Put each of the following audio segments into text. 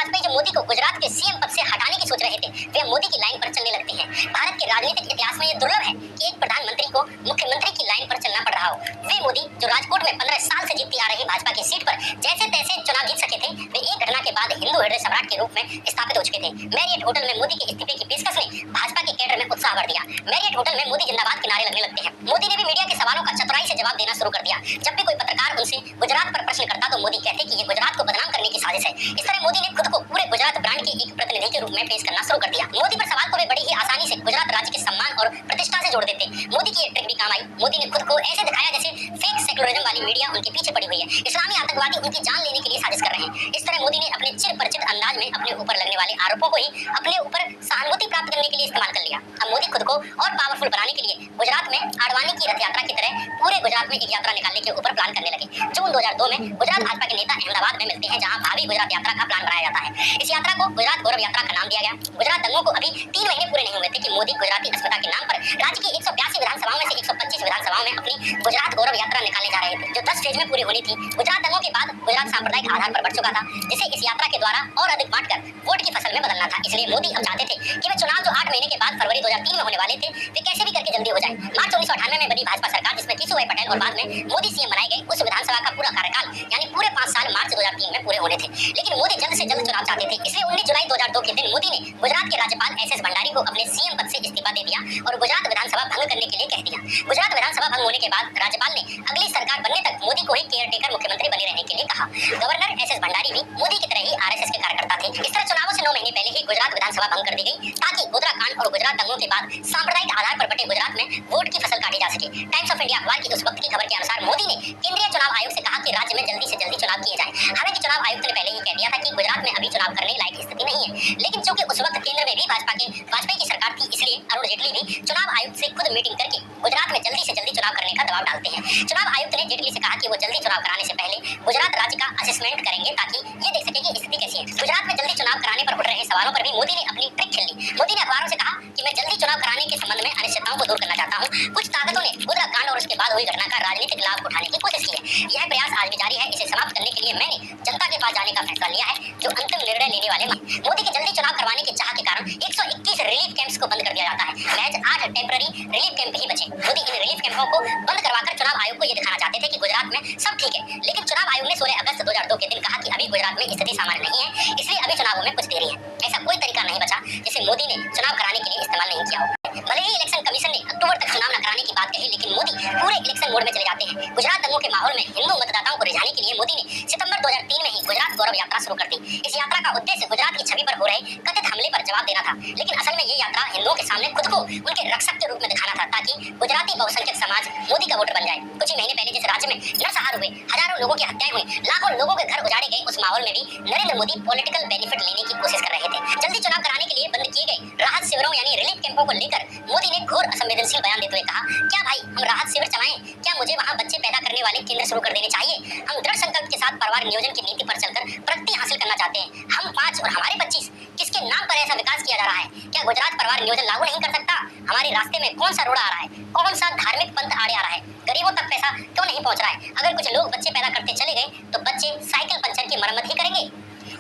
वाजपेयी जो मोदी को गुजरात के सीएम पद से हटाने की सोच रहे थे, वे मोदी की लाइन पर चलने लगते हैं। भारत के राजनीतिक इतिहास में ये दुर्लभ है कि एक प्रधानमंत्री को मुख्यमंत्री की लाइन पर चलना पड़ रहा हो। वे मोदी जो राजकोट में 15 साल से जीतती आ रही भाजपा की सीट पर जैसे तैसे चुनाव जीत सके थे, वे एक घटना के बाद हिंदू हृदय सम्राट के रूप में स्थापित हो चुके थे। मैरियट होटल में मोदी के इस्तीफे की पेशकश ने भाजपा के कैडर में उत्साह भर दिया। मैरियट होटल में मोदी जिंदाबाद के नारे लगने लगते हैं। मोदी ने भी मीडिया के सवालों का चतुराई से जवाब देना शुरू कर दिया। जब भी कोई पत्रकार उनसे गुजरात पर प्रश्न करता तो मोदी कहते कि ये गुजरात को बदनाम करने की साजिश है। इस तरह मोदी ने खुद को पूरे गुजरात ब्रांड के एक प्रतिनिधि के रूप में पेश करना शुरू कर दिया। मोदी पर सवाल को वे बड़ी ही आसानी से गुजरात राज्य के सम्मान और प्रतिष्ठा से जोड़ देते। मोदी की ये ट्रिक भी काम आई। मोदी ने खुद को ऐसे दिखाया जैसे फेक सेकुलरिज्म वाली मीडिया उनके पीछे पड़ी हुई है, इस्लामी आतंकवादी उनकी जान लेने के लिए साजिश कर रहे हैं। इस तरह मोदी ने अपने चिर परिचित अंदाज में अपने ऊपर लगने वाले आरोपों को ही अपने ऊपर सहानुभूति प्राप्त करने के लिए इस्तेमाल कर लिया। अब मोदी खुद को और पावरफुल बनाने के लिए गुजरात में आडवाणी की रथ यात्रा की तरह पूरे गुजरात में एक यात्रा निकालने के ऊपर प्लान करने लगे। जून 2002 में गुजरात भाजपा के नेता अहमदाबाद में मिलते हैं, जहां भावी गुजरात यात्रा का प्लान बनाया जाता है। इस यात्रा को गुजरात गौरव यात्रा का नाम दिया गया। गुजरात दंगों को अभी 3 महीने पूरे नहीं हुए थे कि मोदी गुजराती अस्मिता के नाम पर राज्य की 182 विधानसभाओं में से 125 विधानसभाओं में अपनी गुजरात गौरव यात्रा निकालने जा रहे थे, जो 10 फेज में पूरी होनी थी। गुजरात दंगों के बाद गुजरात सांप्रदायिक आधार पर बढ़ चुका था, जिसे इस यात्रा के द्वारा और अधिक बांटकर वोट की फसल में बदलना था। इसलिए मोदी अब चाहते थे कि वे चुनाव जो 8 महीने के बाद फरवरी 2003 में होने वाले थे, वे कैसे भी करके जल्दी हो जाए। मार्च 1998 में बनी भाजपा सरकार, जिसमें केशुभाई पटेल और बाद में मोदी सीएम बनाए गए, उस विधानसभा का पूरा कार्यकाल यानी पूरे 5 साल मार्च 2003 में पूरे होने थे। लेकिन मोदी जल्द से जल्द चुनाव चाहते थे, इसलिए 19 जुलाई 2002 के दिन मोदी ने गुजरात के राज्यपाल एस.एस. भंडारी को अपने सीएम पद से इस्तीफा दे दिया और गुजरात विधानसभा भंग करने के लिए कह दिया। गुजरात विधानसभा भंग होने के बाद राज्यपाल ने अगली सरकार बनने तक मोदी को ही केयरटेकर मुख्यमंत्री बने रहने के लिए कहा। Governor SS. भंडारी भी मोदी की तरह ही आरएसएस के कार्यकर्ता थे। इस तरह चुनावों से 9 महीने पहले ही गुजरात विधानसभा भंग कर दी गई, ताकि गोधरा कांड और गुजरात दंगों के बाद सांप्रदायिक आधार पर बटे गुजरात में वोट की फसल काटी जा सके। टाइम्स ऑफ इंडिया अखबार की उस वक्त की खबर के अनुसार मोदी ने केंद्रीय चुनाव आयोग से कहा कि राज्य में जल्दी से जल्दी चुनाव किए जाएं। हालांकि चुनाव आयुक्त ने पहले ही कह दिया था कि गुजरात में अभी चुनाव करने लायक स्थिति नहीं है, लेकिन चूंकि उस वक्त केंद्र में भी वाजपेयी की सरकार थी, इसलिए अरुण जेटली भी चुनाव आयुक्त से खुद मीटिंग करके गुजरात में जल्दी से जल्दी चुनाव करने का दबाव डालते हैं। चुनाव आयुक्त ने जेटली से कहा कि वो जल्दी चुनाव कराने से पहले गुजरात राज्य का असेसमेंट करेंगे, ताकि ये देख सके कि स्थिति कैसी है। गुजरात में जल्दी चुनाव कराने पर उठ रहे सवालों पर भी मोदी ने अपनी ट्रिक खेल ली। मोदी ने अखबारों से कहा कि मैं जल्दी चुनाव कराने के संबंध में अनिश्चितताओं को दूर करना चाहता हूँ। कुछ ताकतों ने गोधरा कांड और उसके बाद हुई घटना का राजनीतिक लाभ उठाने की कोशिश की है। यह प्रयास आज भी जारी है। इसे समाप्त करने के लिए मैंने जनता के पास जाने का फैसला लिया है, जो अंतिम निर्णय लेने वाले मोदी के जल्दी चुनाव करवाने की चाह के कारण 121 रिलीफ कैंप्स को बंद कर दिया जाता है। महज 8 टेम्पररी रिलीफ कैंप ही बचे। मोदी इन रिलीफ कैंपों को बंद करवाकर चुनाव आयोग को यह दिखाना चाहते थे कि गुजरात में सब ठीक है, लेकिन चुनाव आयोग ने 16 अगस्त 2002 के दिन कहा कि अभी गुजरात में स्थिति सामान्य नहीं है, इसलिए अभी चुनावों में कुछ देरी है। ऐसा कोई तरीका नहीं बचा जिसे मोदी ने चुनाव कराने के लिए इस्तेमाल नहीं किया हो। भले ही इलेक्शन कमीशन ने अक्टूबर तक चुनाव न कराने की बात कही, लेकिन मोदी पूरे इलेक्शन मोड में चले जाते हैं। गुजरात दंगों के माहौल में हिंदू मतदाताओं को रिझाने के लिए मोदी ने सितंबर 2003 में ही गुजरात गौरव यात्रा शुरू कर दी। इस यात्रा का उद्देश्य गुजरात की छवि पर हो रहे कथित हमले पर जवाब देना था, लेकिन असल में ये यात्रा हिंदुओं के सामने खुद को उनके रक्षक के रूप में दिखाना था, ताकि गुजराती बहुसंख्यक समाज मोदी का वोटर बन जाए। कुछ ही महीने पहले जिस राज्य में नरसंहार हुए, हजारों लोगों की हत्याएं हुई, लाखों लोगों के घर उजाड़े गए, उस माहौल में भी नरेंद्र मोदी पॉलिटिकल बेनिफिट लेने की कोशिश कर रहे थे। जल्दी चुनाव कराने के लिए बंद किए गए राहत शिविरों यानी रिलीफ कैंपों को लेकर मोदी ने घोर असंवेदनशील बयान देते हुए कहा, क्या भाई हम राहत शिविर चलाएं? क्या मुझे वहां बच्चे पैदा करने वाले केंद्र शुरू कर देने चाहिए? हम दृढ़ संकल्प के साथ परिवार नियोजन की नीति पर चलकर प्रगति हासिल करना चाहते हैं। हम 5 और हमारे 25 किसके नाम पर ऐसा विकास किया जा रहा है? क्या गुजरात परिवार नियोजन लागू नहीं कर सकता? हमारे रास्ते में कौन सा रोड़ा आ रहा है? कौन सा धार्मिक पंथ आड़े आ रहा है? गरीबों तक पैसा क्यों नहीं पहुंच रहा है? अगर कुछ लोग बच्चे पैदा करते चले गए तो बच्चे साइकिल पंचर की मरम्मत ही करेंगे।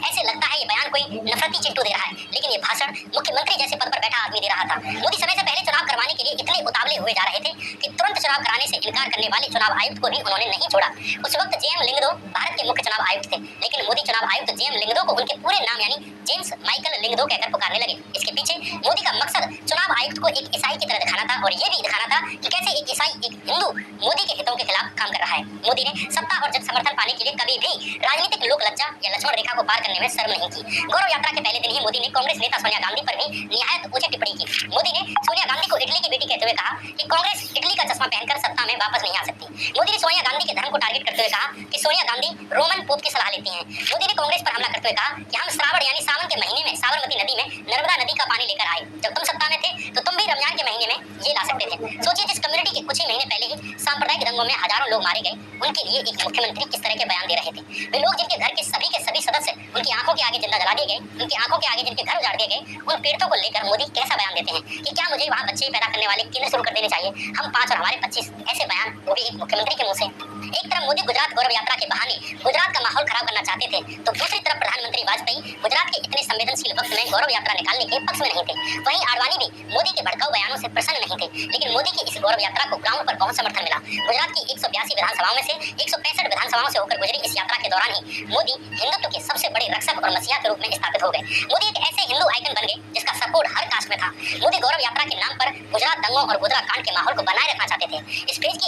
ऐसे लगता है ये बयान कोई नफरती चिंटू दे रहा है, लेकिन ये भाषण मुख्यमंत्री जैसे पद पर बैठा आदमी दे रहा था। मोदी समय से पहले चुनाव करवाने के लिए इतने उतावले हुए जा रहे थे कि तुरंत चुनाव कराने से इनकार करने वाले चुनाव आयुक्त को भी उन्होंने नहीं छोड़ा। उस वक्त जेएम लिंगदो भारत के मुख्य चुनाव आयुक्त थे, लेकिन मोदी चुनाव आयुक्त जेएम लिंगदो को उनके पूरे नाम यानी जेम्स माइकल लिंगदो कहकर पुकारने लगे। इसके पीछे मोदी का मकसद चुनाव आयुक्त को एक ईसाई की तरह दिखाना था, और ये भी दिखाना था कि कैसे एक ईसाई एक हिंदू मोदी के हितों के खिलाफ काम कर रहा है। मोदी ने सत्ता और जन समर्थन पाने के लिए कभी भी राजनीतिक लोक लज्जा या लक्ष्मण रेखा को पार करने में शर्म नहीं की। गौरव यात्रा के पहले दिन ही मोदी ने कांग्रेस नेता सोनिया गांधी पर भी निहायत उचित टिप्पणी की। मोदी ने सोनिया गांधी को इटली की बेटी कहते हुए कहा कि कांग्रेस इटली का चश्मा पहनकर सत्ता में वापस नहीं आ सकती। मोदी ने सोनिया गांधी के धर्म को टारगेट करते हुए कहा कि सोनिया गांधी रोमन पोप की सलाह लेती हैं। मोदी ने कांग्रेस पर हमला करते हुए कहा कि हम श्रावण यानी सावन के महीने में साबरमती नदी में नर्मदा नदी का पानी लेकर आए। जब तुम सत्ता में थे तो तुम भी रमजान के महीने में ये ला सकते थे। सोचिए, जिस कम्युनिटी के कुछ ही महीने पहले ही सांप्रदायिक दंगों में हजारों लोग मारे गए, उनके लिए एक मुख्यमंत्री किस तरह के बयान दे रहे थे। वे लोग जिनके घर के सभी सदस्य उनकी आंखों के आगे जिंदा जला दिए गए, उनकी आंखों के आगे जिनके घर उजाड़ दिए गए, उन पीड़ितों को लेकर मोदी कैसा बयान देते हैं कि क्या मुझे वहाँ बच्चे पैदा करने वाले केंद्र शुरू कर देने चाहिए? हम 5 और हमारे 25, ऐसे बयान वो भी एक मुख्यमंत्री के मुंह से। एक तरफ मोदी गुजरात गौरव यात्रा के बहाने गुजरात का माहौल खराब करना चाहते थे, तो दूसरी तरफ प्रधानमंत्री वाजपेयी गुजरात के संवेदनशील वक्त में गौरव यात्रा निकालने के पक्ष में नहीं थे। वहीं आडवाणी भी मोदी के भड़काऊ बयानों से प्रसन्न नहीं थे, लेकिन मोदी की इस गौरव यात्रा को ग्राउंड पर बहुत समर्थन मिला। गुजरात की 182 विधानसभाओं में से 165 विधानसभाओं से होकर गुजरी इस यात्रा के दौरान ही मोदी हिंदुत्व के सबसे बड़े रक्षक और मसीहा के रूप में स्थापित हो गए। मोदी एक ऐसे हिंदू आइकन बन गए जिसका सपोर्ट हर कास्ट में था। मोदी गौरव यात्रा के नाम पर गुजरात दंगों और गोधरा कांड के माहौल को बनाए रखना चाहते थे।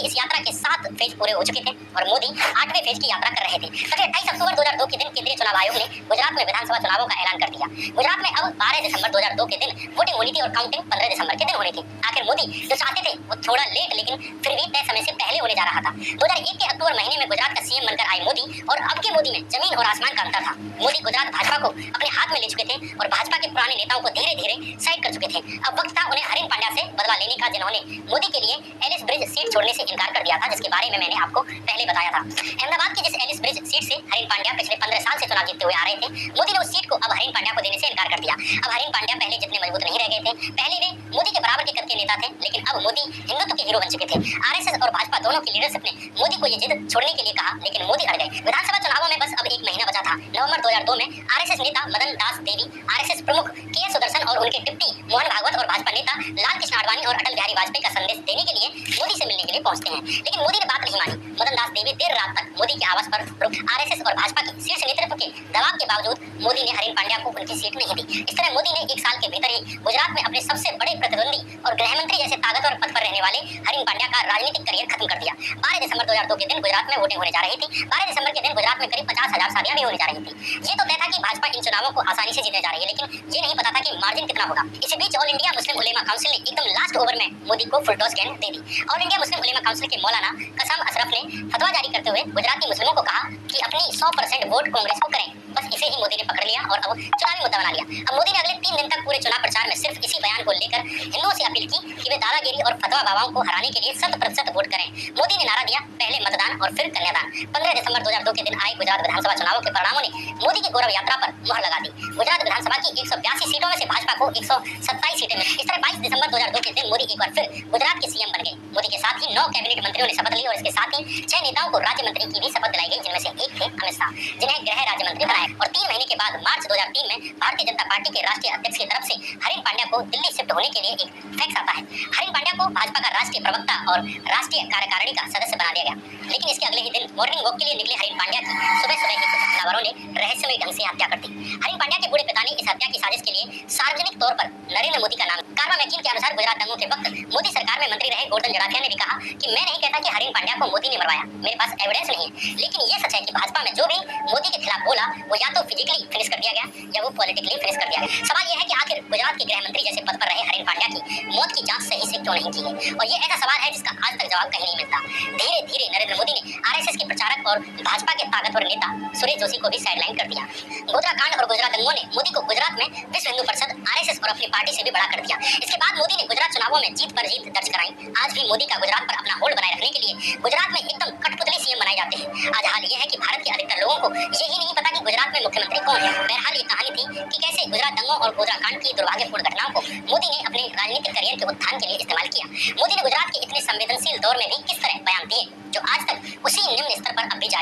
इस यात्रा के 7 फेज पूरे हो चुके थे और मोदी 8वें फेज की यात्रा कर रहे थे। कल 28 अक्टूबर 2002 के दिन केंद्रीय चुनाव आयोग ने गुजरात में विधानसभा चुनावों का ऐलान कर दिया। गुजरात में अब 12 दिसंबर 2002 के दिन वोटिंग होनी थी और काउंटिंग 15 दिसंबर के दिन होनी थी। आखिर मोदी जो चाहते थे वो थोड़ा लेट लेकिन फिर भी तय समय से पहले होने जा रहा था। 2001 के अक्टूबर महीने में गुजरात का सीएम बनकर आए मोदी और अब के मोदी में जमीन और आसमान का अंतर था। मोदी गुजरात भाजपा को अपने हाथ में ले चुके थे और भाजपा के पुराने नेताओं को धीरे धीरे साइड कर चुके थे। अब वक्त था उन्हें हरीन पांड्या से बदला लेने का, जिन्होंने मोदी के लिए एलिस ब्रिज सीट छोड़ने से इनकार कर दिया था, जिसके बारे में मैंने आपको पहले बताया था। अहमदाबाद की जिस एलिस ब्रिज सीट से हरीन पांड्या पिछले 15 साल से चुनाव जीतते हुए आ रहे थे, मोदी ने उस सीट को अब हरीन पांड्या को देने से इनकार कर दिया। अब हरीन पांड्या पहले जितने मजबूत नहीं रह गए थे। पहले वे मोदी के बराबर के कद के नेता थे, लेकिन अब मोदी हिंदुत्व के हीरो बन चुके थे। आरएसएस और भाजपा दोनों की लीडरशिप ने मोदी को ये जिद छोड़ने के लिए कहा, लेकिन मोदी अड़ गए। विधानसभा चुनावों में बस अब 1 महीना बचा था। नवंबर 2002 में आरएसएस नेता मदन दास देवी, आरएसएस प्रमुख के सुदर्शन और उनके डिप्टी मोहन भागवत और भाजपा नेता लाल कृष्ण आडवाणी और अटल बिहारी वाजपेयी का संदेश देने के लिए मोदी से मिलने के लिए पहुंचते हैं, लेकिन मोदी ने बात नहीं मानी। मदन दास देवी देर रात तक मोदी के आवास पर रुके। आरएसएस और भाजपा के शीर्ष नेतृत्व के दबाव के बावजूद मोदी ने हरीन पांड्या को उनकी सीट नहीं दी। इस तरह मोदी ने 1 साल के भीतर ही गुजरात में अपने सबसे बड़े प्रतिद्वंदी और गृह मंत्री जैसे ताकतवर पद पर रहने वाले हरीन पांड्या का राजनीतिक करियर खत्म कर दिया। 12 दिसंबर 2002 के दिन गुजरात में वोटिंग होने जा रही थी। 12 दिसंबर के दिन गुजरात में करीब 50,000 शादियां भी होने जा रही थी। ये तो तय था कि भाजपा इन चुनावों को आसानी से जीतने जा रही है, लेकिन ये नहीं पता था कि मार्जिन कितना होगा। इसी बीच ऑल इंडिया मुस्लिम उलेमा काउंसिल ने एकदम लास्ट ओवर में मोदी को फुल टॉस गेंद दे दी। ऑल इंडिया मुस्लिम उलेमा काउंसिल के मौलाना कसम अशरफ ने फतवा जारी करते हुए गुजराती मुस्लिमों को कहा कि अपनी 100% वोट कांग्रेस को करें। बस इसे ही मोदी ने पकड़ लिया और अब चुनावी मुद्दा बना लिया। अब मोदी ने अगले 3 दिन तक पूरे चुनाव प्रचार में सिर्फ इसी बयान को लेकर हिंदुओं से अपील की कि वे दादागिरी और फतवा बाबाओं को हराने के लिए 100% वोट करें। मोदी ने नारा दिया, पहले मतदान और फिर कन्यादान। 15 दिसंबर 2002 के दिन आए गुजरात विधानसभा चुनावों के परिणामों ने मोदी की गौरव यात्रा पर मुहर लगा दी। गुजरात विधानसभा की 182 सीटों में से भाजपा को 127 सीटें मिली। इस तरह 22 दिसंबर 2002 के दिन मोदी एक बार फिर गुजरात के सीएम बन गए। मोदी के साथ ही 9 कैबिनेट मंत्रियों ने शपथ ली और इसके साथ ही 6 नेताओं को राज्य मंत्री की भी शपथ दिलाई गई, जिनमें से एक थे अमित शाह, जिन्हें गृह राज्य मंत्री बनाया। और 3 महीने के बाद मार्च 2003 में भारतीय जनता पार्टी के राष्ट्रीय अध्यक्ष की तरफ से हरीन पांड्या को दिल्ली शिफ्ट होने के लिए एक फैक्स आता है। हरीन पांड्या को भाजपा का राष्ट्रीय प्रवक्ता और राष्ट्रीय कार्यकारिणी का सदस्य बना दिया गया। लेकिन इसके अगले ही दिन मॉर्निंग वॉक के लिए निकले हरीन पांड्या की सुबह ही कुछ हमलावरों ने रहस्यमय ढंग से हत्या कर दी। हरीन पांड्या के बूढ़े पिता ने इस हत्या की साजिश के लिए सार्वजनिक तौर पर नरेंद्र मोदी का नाम। कारवा मैगजीन के अनुसार गुजरात दंगों के वक्त मोदी सरकार में मंत्री रहे गोवर्धन जड़ाफिया ने भी कहा कि मैं नहीं कहता कि हरीन पांड्या को मोदी ने मरवाया, मेरे पास एविडेंस नहीं है, लेकिन ये सच है कि भाजपा में जो भी मोदी के खिलाफ बोला वो या तो फिजिकली फिनिश कर दिया गया या वो पॉलिटिकली फिनिश कर दिया गया। सवाल ये है कि आखिर गुजरात के गृह मंत्री जैसे पद पर रहे हरीन पांड्या की मौत की जांच सही से क्यों नहीं की गई? और ये ऐसा सवाल है जिसका आज तक जवाब कहीं नहीं मिलता। धीरे धीरे नरेंद्र मोदी ने आरएसएस के प्रचारक और भाजपा के ताकतवर नेता सुरेश जोशी को भी साइडलाइन कर दिया। गोधरा कांड और गुजरात दंगों ने मोदी को गुजरात में विश्व हिंदू परिषद, आरएसएस और अपनी पार्टी से भी बड़ा कर दिया। इसके बाद मोदी ने गुजरात चुनावों में जीत पर जीत दर्ज कराई। आज भी मोदी का गुजरात पर अपना होल्ड बनाए रखने के लिए गुजरात में एकदम कठपुतली सीएम बनाए जाते हैं। आज हाल ये है कि भारत के अधिकतर लोगों को यही नहीं पता कि गुजरात में मुख्यमंत्री कौन है। बहरहाल ये कहानी थी कि कैसे गुजरात दंगों और गोधरा कांड की दुर्भाग्यपूर्ण घटनाओं को मोदी ने अपने राजनीतिक करियर के उत्थान के लिए इस्तेमाल किया। मोदी ने गुजरात के इतने संवेदनशील दौर में भी किस तरह बयान दिए जो आज तक उसी निम्न स्तर पर अब भी जारी